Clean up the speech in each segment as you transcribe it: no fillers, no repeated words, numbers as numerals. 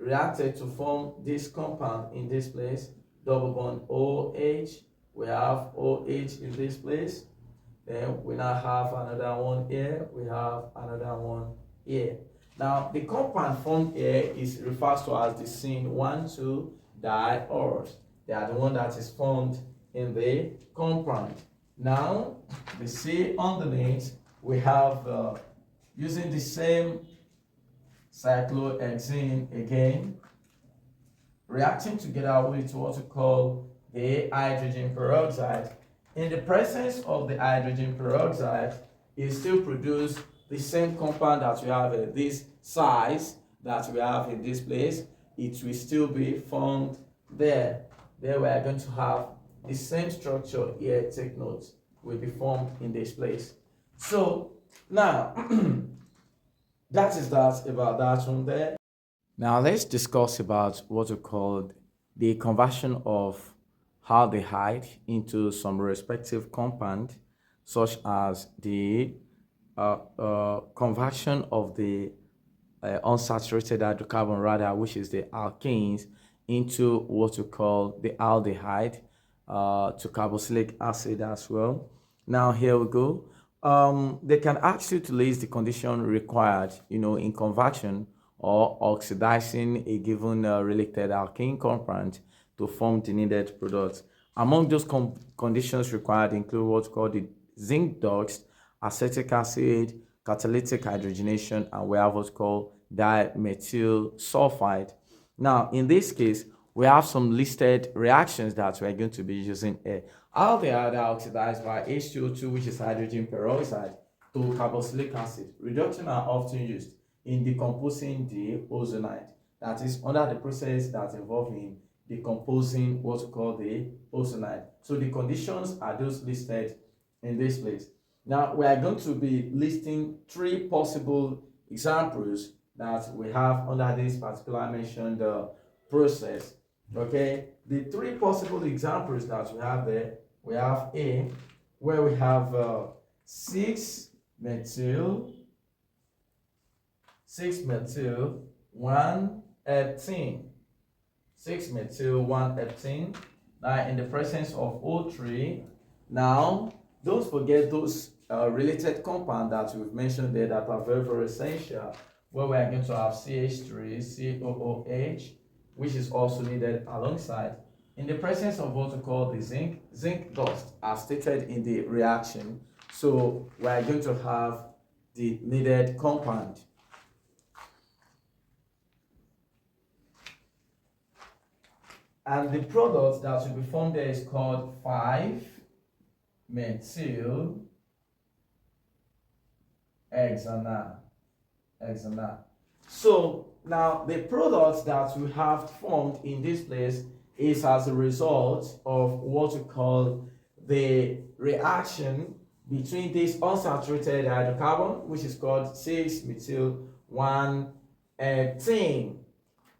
reacted to form this compound in this place, double bond OH. We have OH in this place. Then we now have another one here. We have another one here. Now the compound formed here is referred to as the Chm416 diores. They are the one that is formed in the compound. Now the C underneath we have using the same cyclohexene again, reacting together with what we call the hydrogen peroxide. In the presence of the hydrogen peroxide, it still produces the same compound that we have in this size that we have in this place. It will still be formed there. There we are going to have the same structure here, take note, will be formed in this place. So now, that is that about that one there. Now let's discuss about what we call the conversion of aldehyde into some respective compound, such as the conversion of the unsaturated hydrocarbon, rather, which is the alkenes, into what we call the aldehyde, to carboxylic acid as well. Now here we go. They can ask you to list the condition required, in conversion or oxidizing a given related alkene compound to form the needed product. Among those conditions required include what's called the zinc dust, acetic acid, catalytic hydrogenation, and we have what's called dimethyl sulfide. Now, in this case, we have some listed reactions that we're going to be using here. Aldehyde are oxidized by H2O2, which is hydrogen peroxide, to carboxylic acid. Reduction are often used in decomposing the ozonide. That is under the process that's involved in decomposing what we call the ozonide. So the conditions are those listed in this place. Now we are going to be listing 3 possible examples that we have under this particular mentioned process. Okay, the 3 possible examples that we have there, we have A, where we have 6-methyl 1-heptene, 6-methyl 1-heptene. Now in the presence of O3. Now don't forget those related compounds that we've mentioned there that are very, very essential, where we are going to have CH3COOH, which is also needed alongside. In the presence of what we call the zinc dust, as stated in the reaction, so we are going to have the needed compound. And the product that will be formed there is called 5-methyl hexanal. So now the product that we have formed in this place is as a result of what we call the reaction between this unsaturated hydrocarbon, which is called 6-methyl 1-heptene.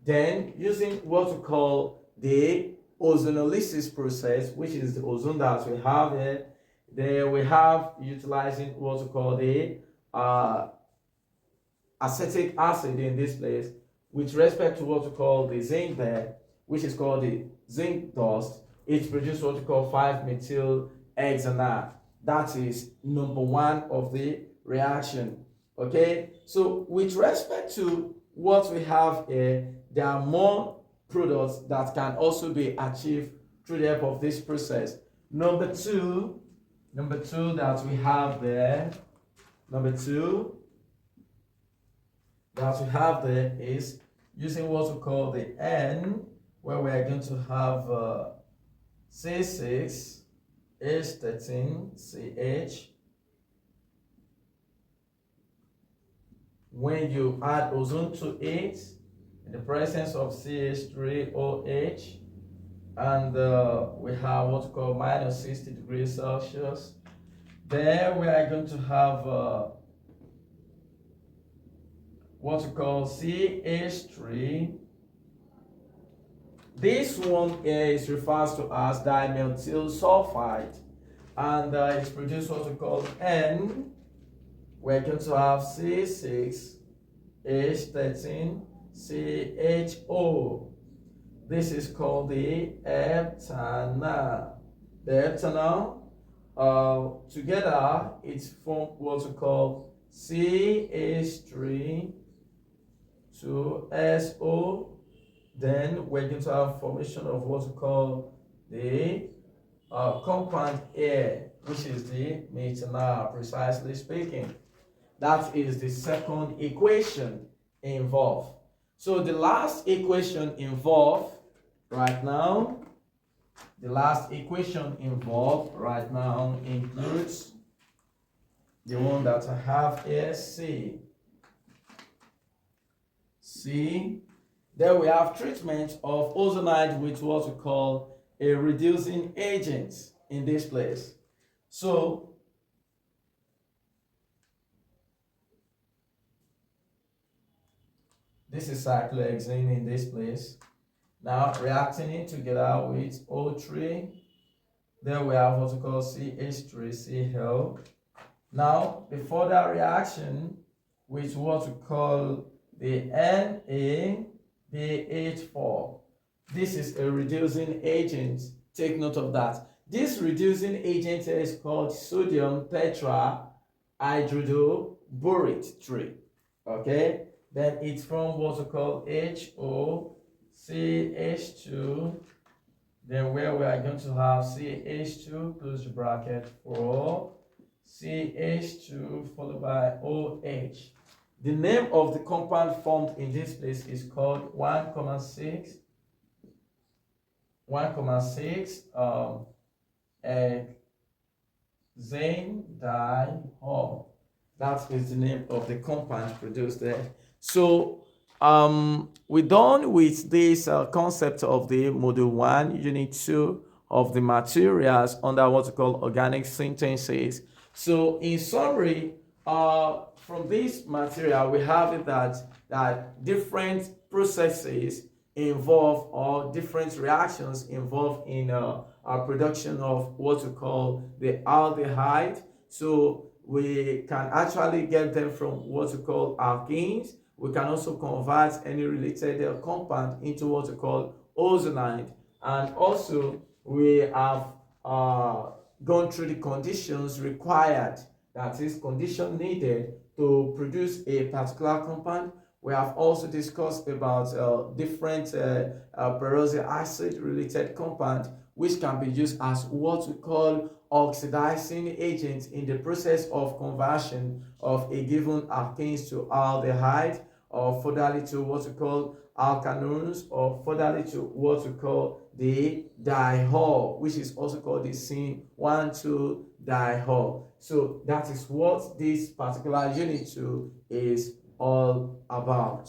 Then using what we call the ozonolysis process, which is the ozone that we have here, then we have utilizing what we call the acetic acid in this place with respect to what we call the zinc there, which is called the zinc dust. It produces what we call 5-methyl hexanal. That is number 1 of the reaction. Okay, so with respect to what we have here, there are more products that can also be achieved through the help of this process. Number two that we have there, is using what we call the N, where we are going to have C6H13CH. When you add ozone to it, in the presence of CH3OH, and we have what we call minus 60 degrees Celsius. There we are going to have what we call CH3. This one here is referred to as dimethyl sulfide, and it's produced what we call N. We're going to have C6H13 CHO. This is called the heptanal. The heptanal, together, it's from what we call CH3 to SO. Then we're going to have formation of what we call the compound air, which is the methanol, precisely speaking. That is the second equation involved. So the last equation involved right now, includes the one that I have here, C. Then we have treatment of ozonide with what we call a reducing agent in this place. So this is cyclohexane in this place. Now reacting it together with O3. Then we have what we call CH3Cl. Now the further reaction with what we call the NaBH4. This is a reducing agent. Take note of that. This reducing agent is called sodium tetrahydroborate 3. Okay? Then it's from what we call HOCH2. Then where we are going to have CH2, close the bracket, for CH2 followed by OH. The name of the compound formed in this place is called 1,6 hexane dihol. That is the name of the compound produced there. So we're done with this concept of the module 1, unit 2 of the materials under what we call organic synthesis. So in summary, from this material, we have it that different processes involve, or different reactions involved in our production of what we call the aldehyde. So we can actually get them from what we call alkenes. We can also convert any related compound into what we call ozonide. And also we have gone through the conditions required, that is, condition needed to produce a particular compound. We have also discussed about different peroxyl acid related compound, which can be used as what we call oxidizing agents in the process of conversion of a given alkanes to aldehyde, or furtherly to what we call alkanones, or furtherly to what we call the dihol, which is also called the Chm416 dihol. So that is what this particular unit 2 is all about.